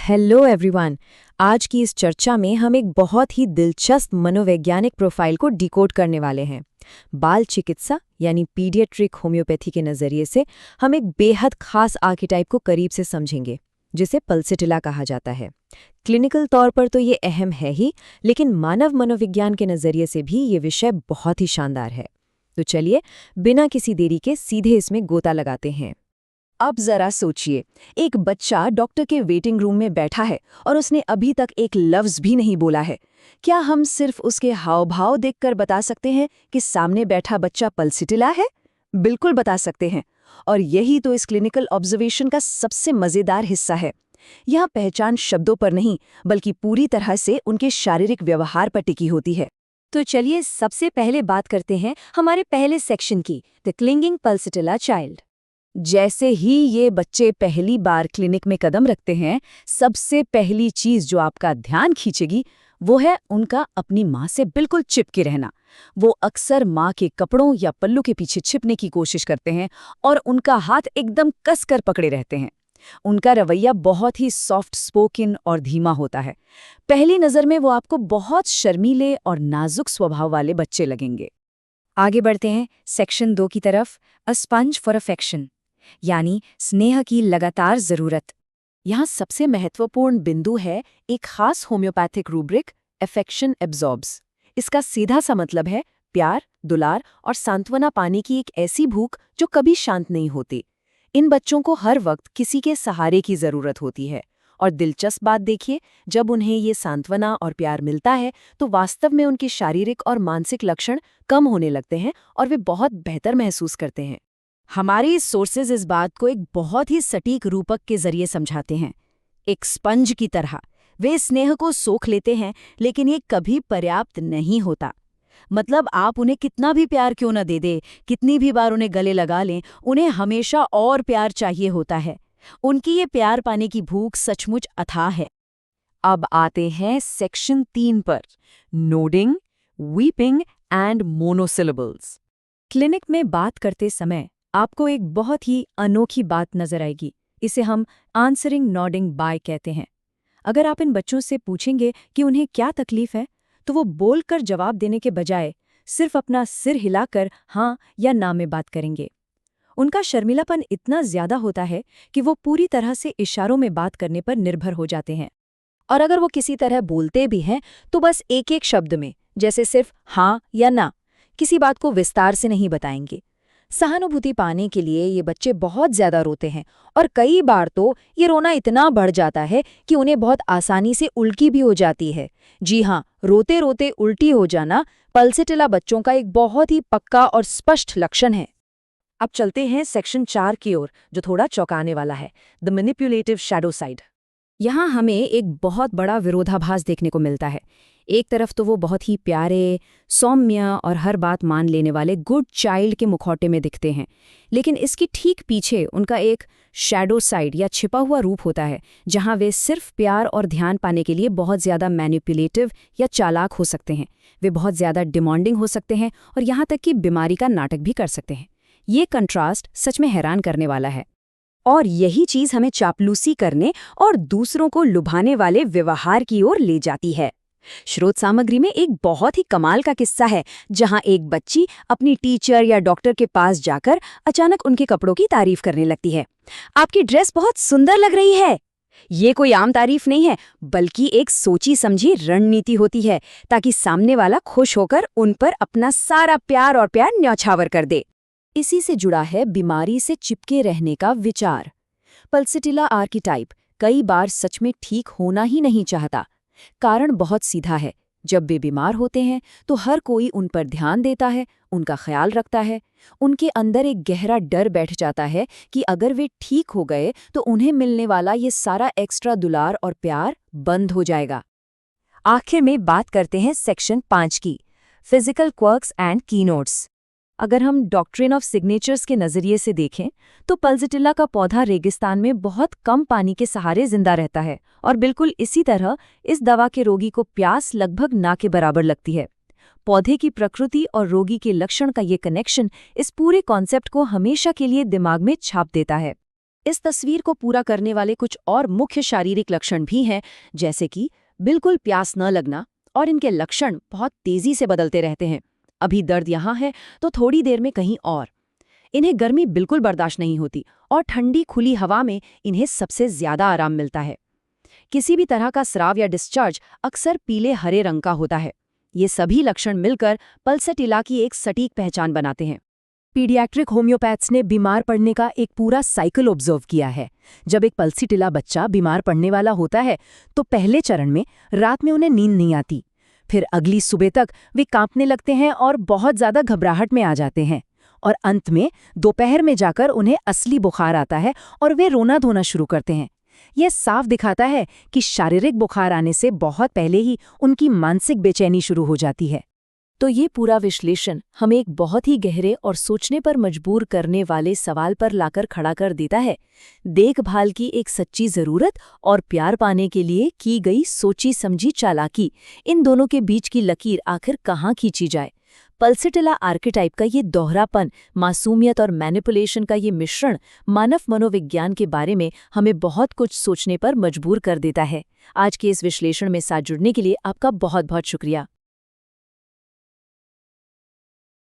Hello everyone. आज की इस चर्चा में हम एक बहुत ही दिलचस्प मनोवैज्ञानिक प्रोफाइल को डिकोड करने वाले हैं। बाल चिकित्सा यानी पीडियाट्रिक होम्योपैथी के नज़रिए से हम एक बेहद खास आर्किटाइप को करीब से समझेंगे, जिसे पल्सिटिला कहा जाता है। क्लिनिकल तौर पर तो ये अहम है ही, लेकिन मानव मनोविज्ञान के नज़रिए से भी ये विषय बहुत ही शानदार है। तो चलिए बिना किसी देरी के सीधे इसमें गोता लगाते हैं। अब जरा सोचिए, एक बच्चा डॉक्टर के वेटिंग रूम में बैठा है और उसने अभी तक एक लफ्ज भी नहीं बोला है। क्या हम सिर्फ उसके हाव भाव देखकर बता सकते हैं कि सामने बैठा बच्चा पल्सिटिला है? बिल्कुल बता सकते हैं। और यही तो इस क्लिनिकल ऑब्जर्वेशन का सबसे मजेदार हिस्सा है। यहाँ पहचान शब्दों पर नहीं, बल्कि पूरी तरह से उनके शारीरिक व्यवहार पर टिकी होती है। तो चलिए सबसे पहले बात करते हैं हमारे पहले सेक्शन की, द क्लिंगिंग पल्सिटिला चाइल्ड। जैसे ही ये बच्चे पहली बार क्लिनिक में कदम रखते हैं, सबसे पहली चीज जो आपका ध्यान खींचेगी वो है उनका अपनी माँ से बिल्कुल चिपके रहना। वो अक्सर माँ के कपड़ों या पल्लू के पीछे छिपने की कोशिश करते हैं और उनका हाथ एकदम कसकर पकड़े रहते हैं। उनका रवैया बहुत ही सॉफ्ट स्पोकन और धीमा होता है। पहली नज़र में वो आपको बहुत शर्मीले और नाजुक स्वभाव वाले बच्चे लगेंगे। आगे बढ़ते हैं सेक्शन 2 की तरफ, अ स्पंज फॉर अफेक्शन यानी स्नेह की लगातार जरूरत। यहाँ सबसे महत्वपूर्ण बिंदु है एक खास होम्योपैथिक रूब्रिक, अफेक्शन एब्जॉर्ब्स। इसका सीधा सा मतलब है प्यार, दुलार और सांत्वना पाने की एक ऐसी भूख जो कभी शांत नहीं होती। इन बच्चों को हर वक्त किसी के सहारे की जरूरत होती है। और दिलचस्प बात देखिए, जब उन्हें ये सांत्वना और प्यार मिलता है तो वास्तव में उनके शारीरिक और मानसिक लक्षण कम होने लगते हैं और वे बहुत बेहतर महसूस करते हैं। हमारे सोर्सेज इस बात को एक बहुत ही सटीक रूपक के जरिए समझाते हैं। एक स्पंज की तरह वे स्नेह को सोख लेते हैं, लेकिन ये कभी पर्याप्त नहीं होता। मतलब आप उन्हें कितना भी प्यार क्यों न दे दे, कितनी भी बार उन्हें गले लगा लें, उन्हें हमेशा और प्यार चाहिए होता है। उनकी ये प्यार पाने की भूख सचमुच अथाह है। अब आते हैं सेक्शन 3 पर, nodding, weeping and monosyllables. Clinic में बात करते समय आपको एक बहुत ही अनोखी बात नजर आएगी। इसे हम आंसरिंग नॉडिंग बाय कहते हैं। अगर आप इन बच्चों से पूछेंगे कि उन्हें क्या तकलीफ है, तो वो बोलकर जवाब देने के बजाय सिर्फ अपना सिर हिलाकर हाँ या ना में बात करेंगे। उनका शर्मिलापन इतना ज्यादा होता है कि वो पूरी तरह से इशारों में बात करने पर निर्भर हो जाते हैं। और अगर वो किसी तरह बोलते भी हैं तो बस एक एक शब्द में, जैसे सिर्फ हाँ या ना, किसी बात को विस्तार से नहीं बताएंगे। सहानुभूति पाने के लिए ये बच्चे बहुत ज्यादा रोते हैं और कई बार तो ये रोना इतना बढ़ जाता है कि उन्हें बहुत आसानी से उल्टी भी हो जाती है। जी हाँ, रोते रोते उल्टी हो जाना पल्सिटिला बच्चों का एक बहुत ही पक्का और स्पष्ट लक्षण है। अब चलते हैं सेक्शन 4 की ओर, जो थोड़ा चौंकाने वाला है, द मैनिपुलेटिव शैडो साइड। यहाँ हमें एक बहुत बड़ा विरोधाभास देखने को मिलता है। एक तरफ तो वो बहुत ही प्यारे, सौम्य और हर बात मान लेने वाले गुड चाइल्ड के मुखौटे में दिखते हैं, लेकिन इसकी ठीक पीछे उनका एक शैडो साइड या छिपा हुआ रूप होता है, जहाँ वे सिर्फ प्यार और ध्यान पाने के लिए बहुत ज़्यादा मैनिपुलेटिव या चालाक हो सकते हैं। वे बहुत ज़्यादा डिमांडिंग हो सकते हैं और यहाँ तक कि बीमारी का नाटक भी कर सकते हैं। ये कंट्रास्ट सच में हैरान करने वाला है। और यही चीज हमें चापलूसी करने और दूसरों को लुभाने वाले व्यवहार की ओर ले जाती है। स्रोत सामग्री में एक बहुत ही कमाल का किस्सा है, जहां एक बच्ची अपनी टीचर या डॉक्टर के पास जाकर अचानक उनके कपड़ों की तारीफ करने लगती है। आपकी ड्रेस बहुत सुंदर लग रही है। ये कोई आम तारीफ नहीं है, बल्कि एक सोची समझी रणनीति होती है, ताकि सामने वाला खुश होकर उन पर अपना सारा प्यार और प्यार न्यौछावर कर दे। इसी से जुड़ा है बीमारी से चिपके रहने का विचार। पल्सिटिला आर्किटाइप कई बार सच में ठीक होना ही नहीं चाहता। कारण बहुत सीधा है, जब वे बीमार होते हैं तो हर कोई उन पर ध्यान देता है, उनका ख्याल रखता है। उनके अंदर एक गहरा डर बैठ जाता है कि अगर वे ठीक हो गए तो उन्हें मिलने वाला ये सारा एक्स्ट्रा दुलार और प्यार बंद हो जाएगा। आखिर में बात करते हैं सेक्शन 5 की, फिजिकल क्वर्क्स एंड कीनोट्स। अगर हम डॉक्ट्रिन ऑफ सिग्नेचर्स के नज़रिए से देखें तो पल्सिटिला का पौधा रेगिस्तान में बहुत कम पानी के सहारे जिंदा रहता है, और बिल्कुल इसी तरह इस दवा के रोगी को प्यास लगभग ना के बराबर लगती है। पौधे की प्रकृति और रोगी के लक्षण का ये कनेक्शन इस पूरे कॉन्सेप्ट को हमेशा के लिए दिमाग में छाप देता है। इस तस्वीर को पूरा करने वाले कुछ और मुख्य शारीरिक लक्षण भी हैं, जैसे कि बिल्कुल प्यास न लगना, और इनके लक्षण बहुत तेजी से बदलते रहते हैं। अभी दर्द यहाँ है तो थोड़ी देर में कहीं और। इन्हें गर्मी बिल्कुल बर्दाश्त नहीं होती और ठंडी खुली हवा में इन्हें सबसे ज्यादा आराम मिलता है। किसी भी तरह का स्राव या डिस्चार्ज अक्सर पीले हरे रंग का होता है। ये सभी लक्षण मिलकर पल्सेटिला की एक सटीक पहचान बनाते हैं। पीडियाट्रिक होम्योपैथ्स ने बीमार पड़ने का एक पूरा साइकिल ऑब्जर्व किया है। जब एक पल्सेटिला बच्चा बीमार पड़ने वाला होता है तो पहले चरण में रात में उन्हें नींद नहीं आती। फिर अगली सुबह तक वे कांपने लगते हैं और बहुत ज्यादा घबराहट में आ जाते हैं। और अंत में दोपहर में जाकर उन्हें असली बुखार आता है और वे रोना धोना शुरू करते हैं। यह साफ दिखाता है कि शारीरिक बुखार आने से बहुत पहले ही उनकी मानसिक बेचैनी शुरू हो जाती है। तो ये पूरा विश्लेषण हमें एक बहुत ही गहरे और सोचने पर मजबूर करने वाले सवाल पर लाकर खड़ा कर देता है। देखभाल की एक सच्ची जरूरत और प्यार पाने के लिए की गई सोची समझी चालाकी, इन दोनों के बीच की लकीर आखिर कहाँ खींची जाए। पल्सेटिला आर्केटाइप का ये दोहरापन, मासूमियत और मैनिपुलेशन का ये मिश्रण मानव मनोविज्ञान के बारे में हमें बहुत कुछ सोचने पर मजबूर कर देता है। आज के इस विश्लेषण में साथ जुड़ने के लिए आपका बहुत बहुत शुक्रिया।